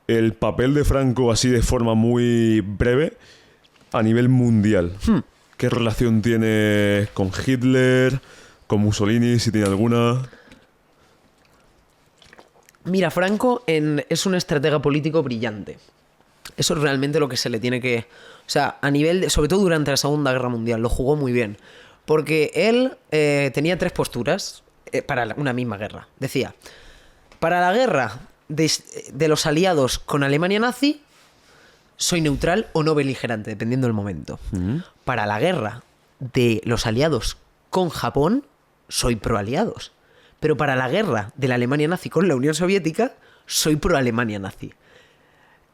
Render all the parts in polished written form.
el papel de Franco así de forma muy breve a nivel mundial. ¿Qué relación tiene con Hitler, con Mussolini, si tiene alguna? Mira, Franco es un estratega político brillante. Eso es realmente lo que se le tiene que... O sea, a nivel de... Sobre todo durante la Segunda Guerra Mundial, lo jugó muy bien. Porque él tenía 3 posturas para una misma guerra. Decía, para la guerra de los aliados con Alemania nazi, soy neutral o no beligerante, dependiendo del momento. Para la guerra de los aliados con Japón, soy pro-aliados. Pero para la guerra de la Alemania nazi con la Unión Soviética, soy pro-Alemania nazi.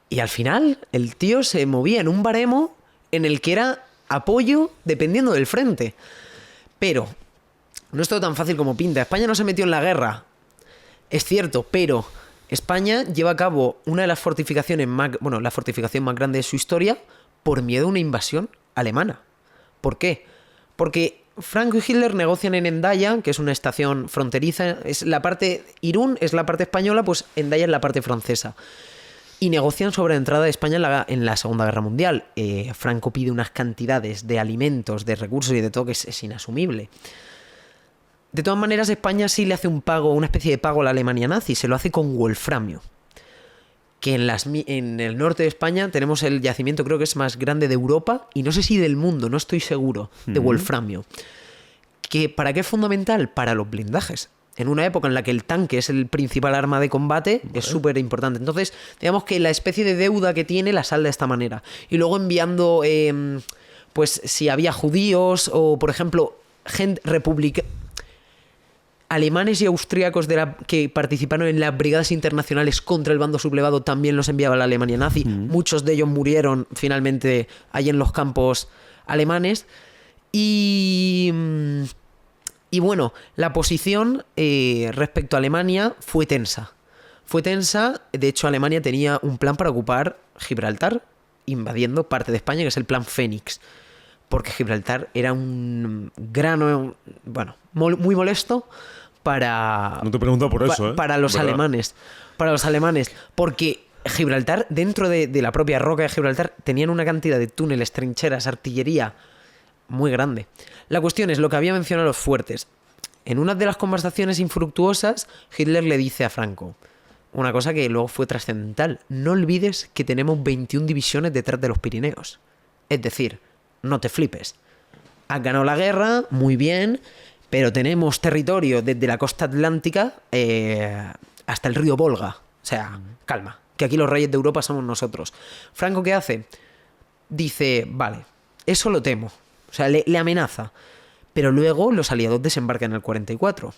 Y al final, el tío se movía en un baremo en el que era apoyo dependiendo del frente. Pero no es todo tan fácil como pinta. España no se metió en la guerra, es cierto, pero España lleva a cabo una de las fortificaciones la fortificación más grande de su historia por miedo a una invasión alemana. ¿Por qué? Porque Franco y Hitler negocian en Hendaya, que es una estación fronteriza, es la parte... Irún es la parte española, pues Hendaya es la parte francesa. Y negocian sobre la entrada de España en la Segunda Guerra Mundial. Franco pide unas cantidades de alimentos, de recursos y de todo que es inasumible. De todas maneras, España sí le hace un pago, una especie de pago a la Alemania nazi. Se lo hace con wolframio. Que en el norte de España tenemos el yacimiento, creo que es más grande de Europa, y no sé si del mundo, no estoy seguro, de wolframio. ¿Para qué es fundamental? Para los blindajes. En una época en la que el tanque es el principal arma de combate, es súper importante. Entonces, digamos que la especie de deuda que tiene la salda de esta manera. Y luego enviando, pues, si había judíos o, por ejemplo, gente alemanes y austríacos que participaron en las brigadas internacionales contra el bando sublevado, también los enviaba la Alemania nazi. Muchos de ellos murieron finalmente allí en los campos alemanes. Y bueno, la posición respecto a Alemania fue tensa. De hecho, Alemania tenía un plan para ocupar Gibraltar, invadiendo parte de España, que es el plan Fénix. Porque Gibraltar era un grano, muy molesto para... No te pregunto por eso, para los alemanes. Para los alemanes. Porque Gibraltar, dentro de la propia roca de Gibraltar, tenían una cantidad de túneles, trincheras, artillería muy grande. La cuestión es lo que había mencionado los fuertes. En una de las conversaciones infructuosas, Hitler le dice a Franco una cosa que luego fue trascendental. No olvides que tenemos 21 divisiones detrás de los Pirineos. Es decir, no te flipes. Has ganado la guerra, muy bien, pero tenemos territorio desde la costa atlántica hasta el río Volga. O sea, calma, que aquí los reyes de Europa somos nosotros. Franco, ¿qué hace? Dice, vale, eso lo temo. O sea, le amenaza. Pero luego los aliados desembarcan en el 44.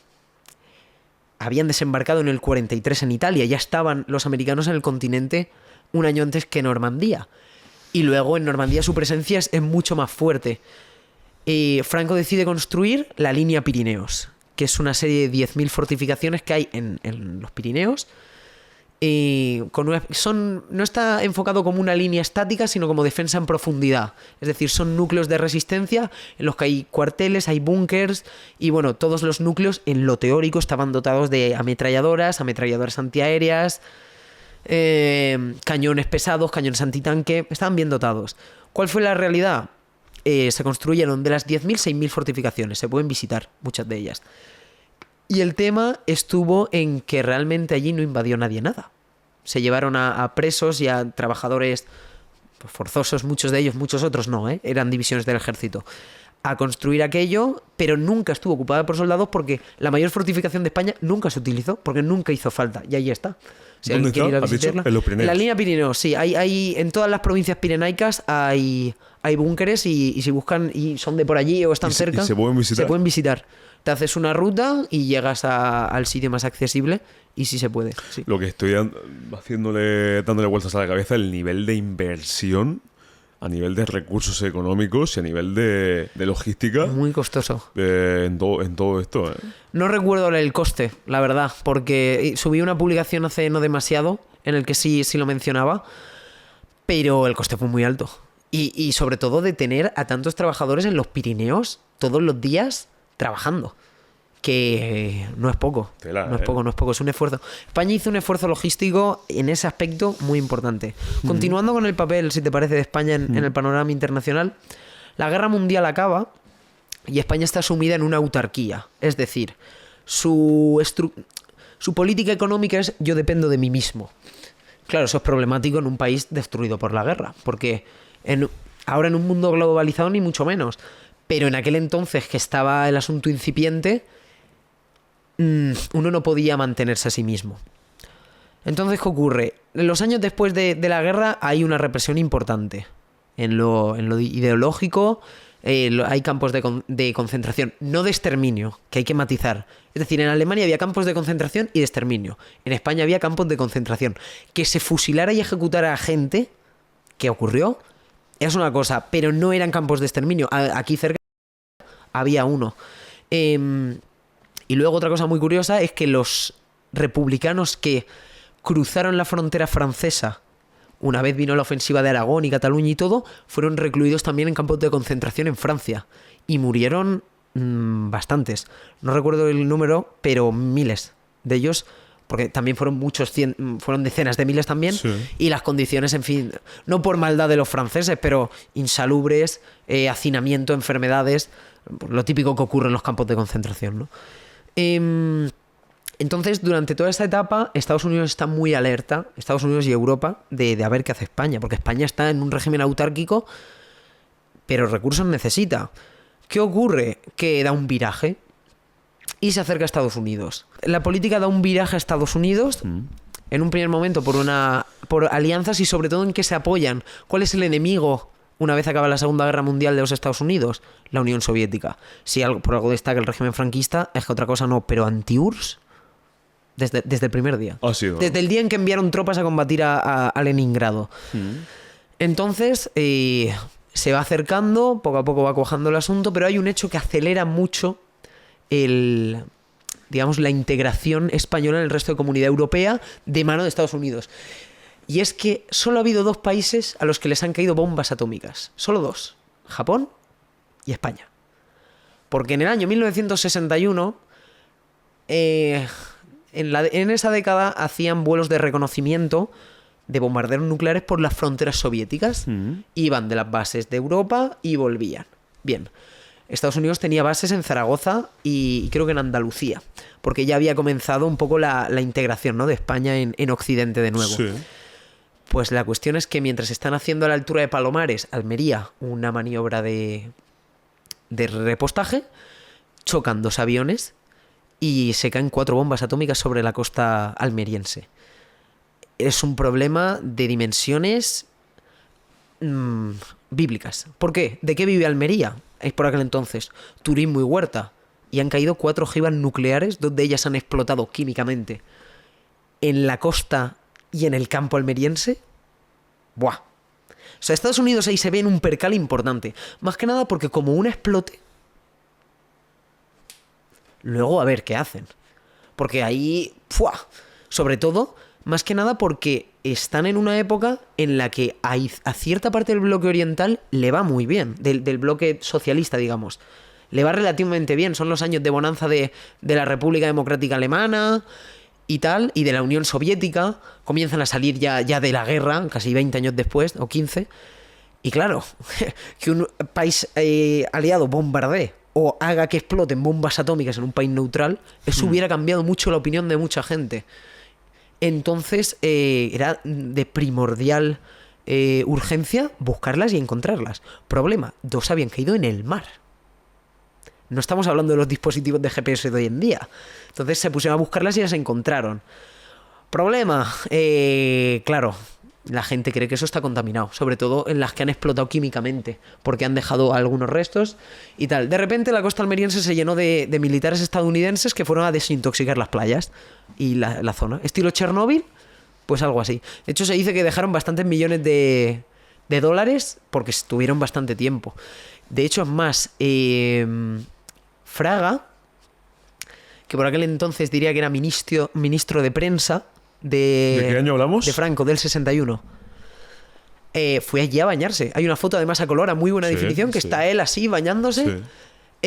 Habían desembarcado en el 43 en Italia. Ya estaban los americanos en el continente un año antes que Normandía. Y luego en Normandía su presencia es mucho más fuerte. Franco decide construir la línea Pirineos, que es una serie de 10.000 fortificaciones que hay en los Pirineos. No está enfocado como una línea estática, sino como defensa en profundidad. Es decir, son núcleos de resistencia en los que hay cuarteles, hay búnkers y bueno, todos los núcleos en lo teórico estaban dotados de ametralladoras antiaéreas, cañones pesados, cañones antitanque, estaban bien dotados. ¿Cuál fue la realidad? Se construyeron de las 10.000, 6.000 fortificaciones, se pueden visitar muchas de ellas. Y el tema estuvo en que realmente allí no invadió nadie nada. Se llevaron a presos y a trabajadores forzosos, muchos de ellos, muchos otros no, eran divisiones del ejército, a construir aquello, pero nunca estuvo ocupada por soldados porque la mayor fortificación de España nunca se utilizó, porque nunca hizo falta, y ahí está. Si ¿dónde está? ¿Has dicho? En los Pirineos. En la línea Pirineos, sí, hay en todas las provincias pirenaicas hay búnkeres y si buscan y son de por allí o están cerca, se pueden visitar. Se pueden visitar. Te haces una ruta y llegas al sitio más accesible y sí se puede. Sí. Lo que estoy dándole vueltas a la cabeza, el nivel de inversión a nivel de recursos económicos y a nivel de logística. Muy costoso. En todo esto. No recuerdo el coste, la verdad, porque subí una publicación hace no demasiado en el que sí lo mencionaba, pero el coste fue muy alto. Y sobre todo de tener a tantos trabajadores en los Pirineos todos los días trabajando. que no es poco. Tela, no es poco, no es poco, es un esfuerzo. España hizo un esfuerzo logístico en ese aspecto muy importante. Continuando con el papel, si te parece, de España en el panorama internacional, la guerra mundial acaba y España está sumida en una autarquía. Es decir, su política económica es yo dependo de mí mismo. Claro, eso es problemático en un país destruido por la guerra, porque ahora en un mundo globalizado ni mucho menos, pero en aquel entonces que estaba el asunto incipiente, uno no podía mantenerse a sí mismo. Entonces, ¿qué ocurre? En los años después de la guerra hay una represión importante en lo ideológico. Hay campos de concentración, no de exterminio, que hay que matizar. Es decir, en Alemania había campos de concentración y de exterminio. En España había campos de concentración. Que se fusilara y ejecutara a gente, que ocurrió, es una cosa, pero no eran campos de exterminio. Aquí cerca había uno. Y luego otra cosa muy curiosa es que los republicanos que cruzaron la frontera francesa una vez vino la ofensiva de Aragón y Cataluña y todo, fueron recluidos también en campos de concentración en Francia. Y murieron bastantes. No recuerdo el número, pero miles de ellos, porque también fueron fueron decenas de miles también. Sí. Y las condiciones, en fin, no por maldad de los franceses, pero insalubres, hacinamiento, enfermedades, lo típico que ocurre en los campos de concentración, ¿no? Entonces, durante toda esta etapa, Estados Unidos está muy alerta, Estados Unidos y Europa, de a ver qué hace España, porque España está en un régimen autárquico, pero recursos necesita. ¿Qué ocurre? Que da un viraje y se acerca a Estados Unidos. La política da un viraje a Estados Unidos, en un primer momento por alianzas y sobre todo en que se apoyan. ¿Cuál es el enemigo una vez acaba la Segunda Guerra Mundial de los Estados Unidos? La Unión Soviética. Si por algo destaca el régimen franquista, es que otra cosa no, pero anti-URSS desde el primer día. Desde el día en que enviaron tropas a combatir a Leningrado. Entonces, se va acercando, poco a poco va cuajando el asunto, pero hay un hecho que acelera mucho la integración española en el resto de comunidad europea de mano de Estados Unidos. Y es que solo ha habido 2 países a los que les han caído bombas atómicas. Solo 2. Japón y España. Porque en el año 1961, en esa década hacían vuelos de reconocimiento de bombarderos nucleares por las fronteras soviéticas. Iban de las bases de Europa y volvían. Bien. Estados Unidos tenía bases en Zaragoza y creo que en Andalucía, porque ya había comenzado un poco la integración, ¿no?, de España en Occidente de nuevo. Sí. Pues la cuestión es que mientras están haciendo a la altura de Palomares, Almería, una maniobra de repostaje, chocan 2 aviones y se caen 4 bombas atómicas sobre la costa almeriense. Es un problema de dimensiones bíblicas. ¿Por qué? ¿De qué vive Almería? Es por aquel entonces turismo y huerta. Y han caído 4 ojivas nucleares, 2 de ellas han explotado químicamente en la costa y en el campo almeriense. ¡Buah! O sea, Estados Unidos ahí se ve en un percal importante. Más que nada porque como una explote, luego a ver qué hacen. Porque ahí, ¡fua! Sobre todo, más que nada porque están en una época en la que a cierta parte del bloque oriental le va muy bien, del bloque socialista, digamos. Le va relativamente bien. Son los años de bonanza de la República Democrática Alemana y tal, y de la Unión Soviética. Comienzan a salir ya de la guerra, casi 20 años después, o 15. Y claro, que un país aliado bombardee o haga que exploten bombas atómicas en un país neutral, eso hubiera cambiado mucho la opinión de mucha gente. Entonces era de primordial urgencia buscarlas y encontrarlas. Problema, 2 habían caído en el mar. No estamos hablando de los dispositivos de GPS de hoy en día. Entonces se pusieron a buscarlas y las encontraron. Problema, claro, la gente cree que eso está contaminado, sobre todo en las que han explotado químicamente, porque han dejado algunos restos y tal. De repente la costa almeriense se llenó de militares estadounidenses que fueron a desintoxicar las playas y la zona. Estilo Chernóbil, pues algo así. De hecho, se dice que dejaron bastantes millones de dólares porque estuvieron bastante tiempo. De hecho, es más, Fraga, que por aquel entonces diría que era ministro de prensa ¿De qué año hablamos? De Franco, del 61. Fue allí a bañarse. Hay una foto además a color a muy buena definición que está él así bañándose.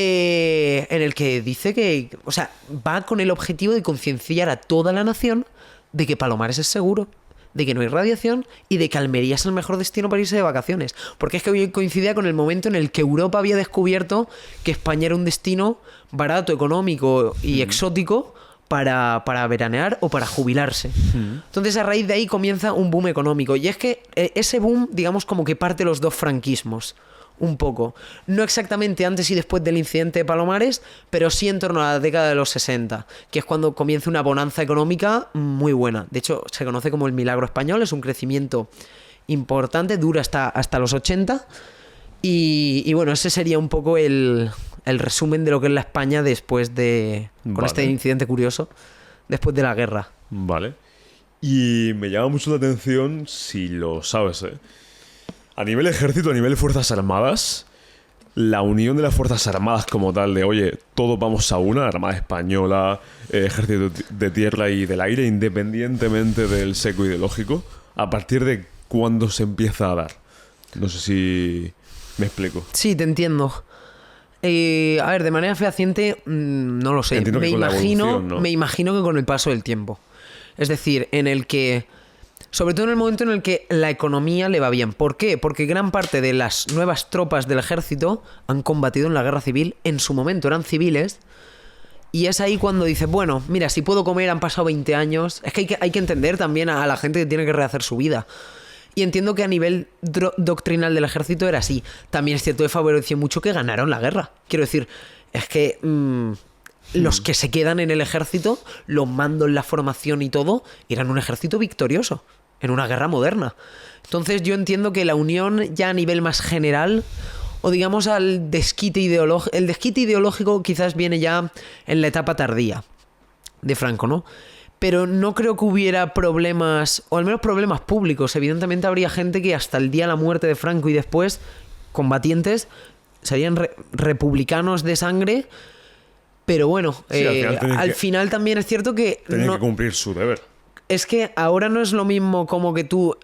en el que dice que, o sea, va con el objetivo de concienciar a toda la nación de que Palomares es seguro, de que no hay radiación y de que Almería es el mejor destino para irse de vacaciones. Porque es que hoy coincidía con el momento en el que Europa había descubierto que España era un destino barato, económico y exótico para veranear o para jubilarse. Entonces, a raíz de ahí comienza un boom económico. Y es que ese boom, digamos, como que parte los dos franquismos. Un poco. No exactamente antes y después del incidente de Palomares, pero sí en torno a la década de los 60, que es cuando comienza una bonanza económica muy buena. De hecho, se conoce como el milagro español, es un crecimiento importante, dura hasta los 80. Y bueno, ese sería un poco el resumen de lo que es la España después de... Con este incidente curioso, después de la guerra. Vale. Y me llama mucho la atención, si lo sabes, a nivel ejército, a nivel Fuerzas Armadas, la unión de las Fuerzas Armadas como tal, de oye, todos vamos a una, Armada Española, Ejército de Tierra y del Aire, independientemente del seco ideológico, ¿a partir de cuándo se empieza a dar? No sé si me explico. Sí, te entiendo. A ver, de manera fehaciente, no lo sé. Entiendo que con la evolución, ¿no? Me imagino que con el paso del tiempo. Es decir, en el que... Sobre todo en el momento en el que la economía le va bien. ¿Por qué? Porque gran parte de las nuevas tropas del ejército han combatido en la guerra civil. En su momento eran civiles. Y es ahí cuando dices, bueno, mira, si puedo comer, han pasado 20 años. Es que hay que entender también a la gente que tiene que rehacer su vida. Y entiendo que a nivel doctrinal del ejército era así. También es cierto que favoreció mucho que ganaron la guerra. Quiero decir, es que... los que se quedan en el ejército, los mandos, la formación y todo, eran un ejército victorioso en una guerra moderna. Entonces yo entiendo que la unión ya a nivel más general, o digamos al desquite ideológico, el desquite ideológico quizás viene ya en la etapa tardía de Franco, ¿no? Pero no creo que hubiera problemas, o al menos problemas públicos. Evidentemente habría gente que hasta el día de la muerte de Franco y después, combatientes, serían republicanos de sangre. Pero bueno, sí, al final también es cierto que... Tienen que cumplir su deber. Es que ahora no es lo mismo como que tú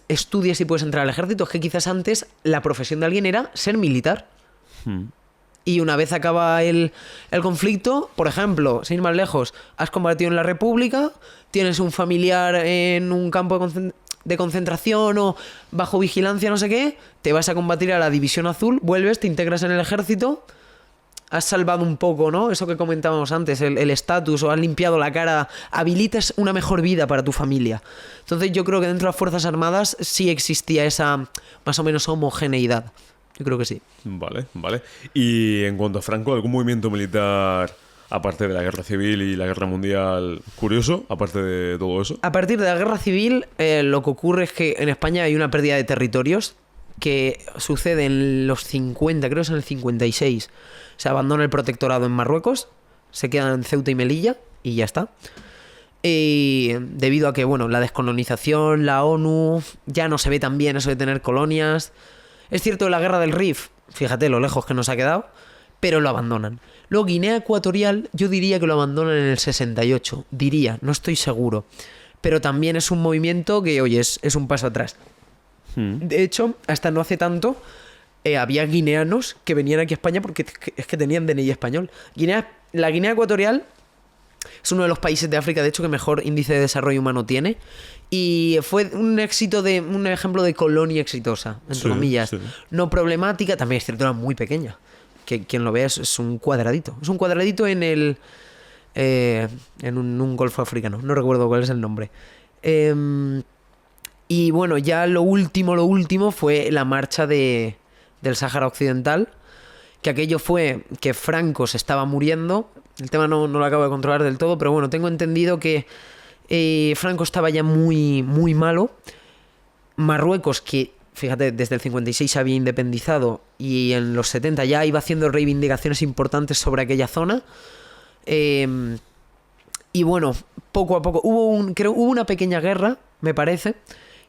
estudies y puedes entrar al ejército. Es que quizás antes la profesión de alguien era ser militar. Y una vez acaba el conflicto, por ejemplo, sin ir más lejos, has combatido en la República, tienes un familiar en un campo de concentración o bajo vigilancia, no sé qué, te vas a combatir a la División Azul, vuelves, te integras en el ejército... Has salvado un poco, ¿no? Eso que comentábamos antes, el estatus, o has limpiado la cara, habilitas una mejor vida para tu familia. Entonces yo creo que dentro de las Fuerzas Armadas sí existía esa más o menos homogeneidad. Yo creo que sí. Vale. Y en cuanto a Franco, ¿algún movimiento militar, aparte de la Guerra Civil y la Guerra Mundial, curioso, aparte de todo eso? A partir de la Guerra Civil, lo que ocurre es que en España hay una pérdida de territorios que sucede en los 50, creo que es en el 56. Se abandona el protectorado en Marruecos, se quedan en Ceuta y Melilla y ya está. Y debido a que, bueno, la descolonización, la ONU, ya no se ve tan bien eso de tener colonias. Es cierto, la guerra del Rif, fíjate lo lejos que nos ha quedado, pero lo abandonan. Luego Guinea Ecuatorial, yo diría que lo abandonan en el 68, diría, no estoy seguro. Pero también es un movimiento que, oye, es un paso atrás. De hecho, hasta no hace tanto... había guineanos que venían aquí a España porque es que tenían DNI español. La Guinea Ecuatorial es uno de los países de África, de hecho, que mejor índice de desarrollo humano tiene. Y fue un ejemplo de colonia exitosa, entre comillas. Sí. No problemática, también es cierto, era muy pequeña. Que quien lo vea es un cuadradito. Es un cuadradito en un golfo africano. No recuerdo cuál es el nombre. Y bueno, ya lo último fue la marcha del Sáhara Occidental, que aquello fue que Franco se estaba muriendo. El tema no lo acabo de controlar del todo, pero bueno, tengo entendido que Franco estaba ya muy, muy malo. Marruecos, que fíjate, desde el 56 se había independizado y en los 70 ya iba haciendo reivindicaciones importantes sobre aquella zona. Y bueno, poco a poco hubo una pequeña guerra, me parece.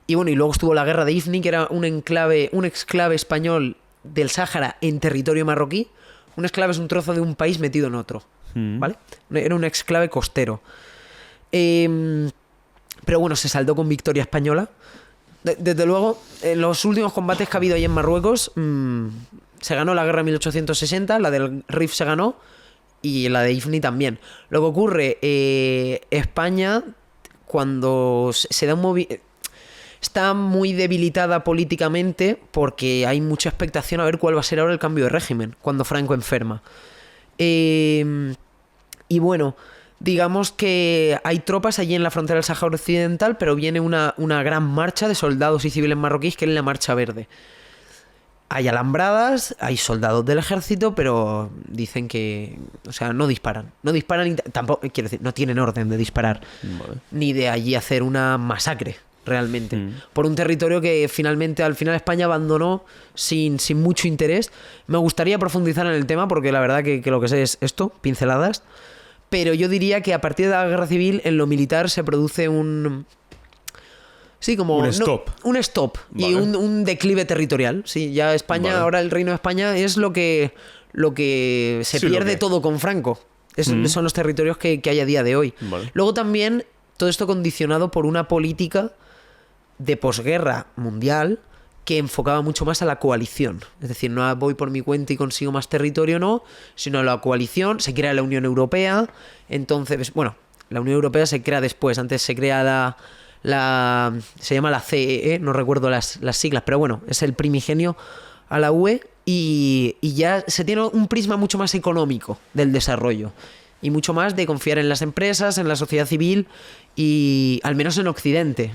Y bueno, y luego estuvo la guerra de Ifni, que era un exclave español del Sáhara en territorio marroquí. Un exclave es un trozo de un país metido en otro, ¿vale? Era un exclave costero. Pero bueno, se saldó con victoria española. Desde luego, en los últimos combates que ha habido ahí en Marruecos, se ganó la guerra de 1860, la del Rif se ganó y la de Ifni también. Lo que ocurre, España, cuando se da un está muy debilitada políticamente porque hay mucha expectación a ver cuál va a ser ahora el cambio de régimen cuando Franco enferma. Y bueno, digamos que hay tropas allí en la frontera del Sáhara Occidental, pero viene una gran marcha de soldados y civiles marroquíes que es la Marcha Verde. Hay alambradas, hay soldados del ejército, pero dicen que, o sea, no disparan. No disparan y tampoco, quiero decir, no tienen orden de disparar. Vale. Ni de allí hacer una masacre, realmente. Por un territorio que finalmente, al final, España abandonó sin mucho interés. Me gustaría profundizar en el tema, porque la verdad que lo que sé es esto, pinceladas. Pero yo diría que a partir de la guerra civil, en lo militar se produce un... Sí, como... Un stop. Un stop. Vale. Y un declive territorial. Sí, ya España, Vale. ahora el Reino de España es lo que se Sí, lo pierde que- todo con Franco. Son los territorios que hay a día de hoy. Vale. Luego también todo esto condicionado por una política de posguerra mundial que enfocaba mucho más a la coalición. Es decir, no voy por mi cuenta y consigo más territorio, no, sino a la coalición. Se crea la Unión Europea. Entonces, bueno, la Unión Europea se crea después. Antes se crea se llama la CEE, no recuerdo las siglas, pero bueno, es el primigenio a la UE y ya se tiene un prisma mucho más económico del desarrollo y mucho más de confiar en las empresas, en la sociedad civil y al menos en Occidente.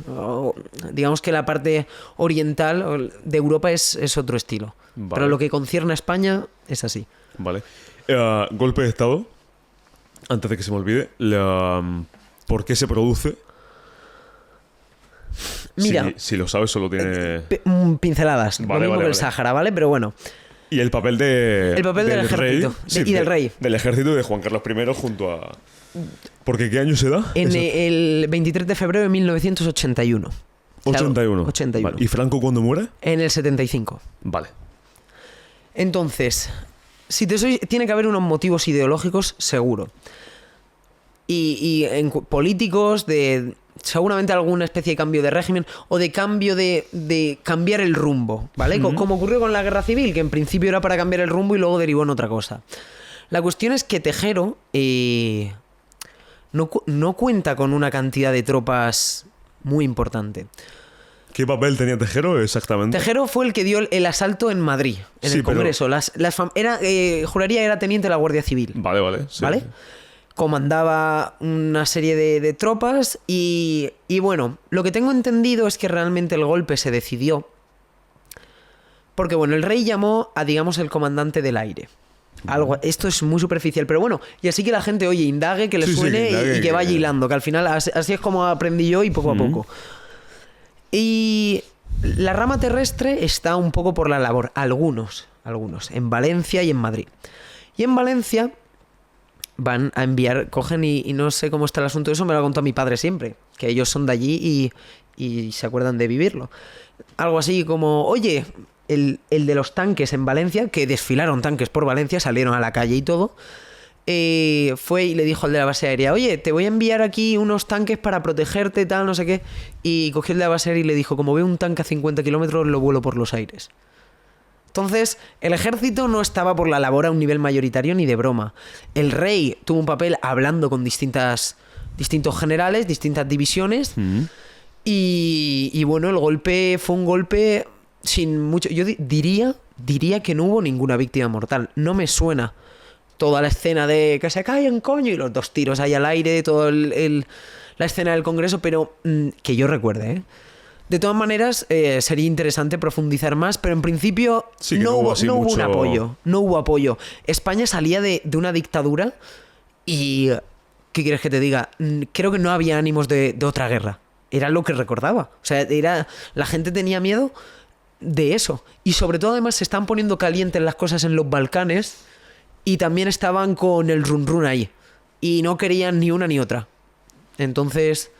Digamos que la parte oriental de Europa es otro estilo. Vale. Pero lo que concierne a España es así. Vale. Golpe de Estado. Antes de que se me olvide. ¿Por qué se produce? Mira, Si lo sabes, solo tiene... pinceladas. Vale, lo mismo vale, que el vale. Sáhara, ¿vale? Pero bueno. Y el papel del ejército. rey. Y del rey. Del ejército de Juan Carlos I junto a... ¿Porque qué año se da? En Eso. el 23 de febrero de 1981. O sea, 81. 81. Vale. ¿Y Franco cuándo muere? En el 75. Vale. Entonces, tiene que haber unos motivos ideológicos, seguro. Y políticos, seguramente alguna especie de cambio de régimen o de cambio de cambiar el rumbo, ¿vale? Como ocurrió con la Guerra Civil, que en principio era para cambiar el rumbo y luego derivó en otra cosa. La cuestión es que Tejero no cuenta con una cantidad de tropas muy importante. ¿Qué papel tenía Tejero exactamente? Tejero fue el que dio el asalto en Madrid, en Sí, el pero- Congreso. Juraría que era teniente de la Guardia Civil. Vale, vale. Sí. ¿Vale? Comandaba una serie de tropas y bueno, lo que tengo entendido es que realmente el golpe se decidió porque, bueno, el rey llamó a, digamos, el comandante del aire. Esto es muy superficial, pero bueno, y así que la gente, oye, indague, que le Sí, sí, suene que indague, y que vaya hilando, que al final así es como aprendí yo y poco a poco. Y la rama terrestre está un poco por la labor, algunos, en Valencia y en Madrid. Y en Valencia van a enviar, cogen y no sé cómo está el asunto, eso me lo ha contado mi padre siempre, que ellos son de allí y se acuerdan de vivirlo. Algo así como, oye, el de los tanques en Valencia, que desfilaron tanques por Valencia, salieron a la calle y todo, fue y le dijo al de la base aérea, oye, te voy a enviar aquí unos tanques para protegerte, tal, no sé qué. Y cogió el de la base aérea y le dijo, como veo un tanque a 50 kilómetros, lo vuelo por los aires. Entonces, el ejército no estaba por la labor a un nivel mayoritario ni de broma. El rey tuvo un papel hablando con distintos generales, distintas divisiones. Y bueno, el golpe fue un golpe sin mucho... Yo diría que no hubo ninguna víctima mortal. No me suena toda la escena de que se caen, coño, y los dos tiros ahí al aire, toda la escena del Congreso, pero que yo recuerde, ¿eh? De todas maneras, sería interesante profundizar más, pero en principio Sí, que no hubo así un mucho- apoyo. No hubo apoyo. España salía de una dictadura y... ¿Qué quieres que te diga? Creo que no había ánimos de otra guerra. Era lo que recordaba. O sea, la gente tenía miedo de eso. Y sobre todo, además, se están poniendo calientes las cosas en los Balcanes y también estaban con el run run ahí. Y no querían ni una ni otra. Entonces,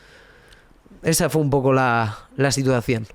esa fue un poco la situación.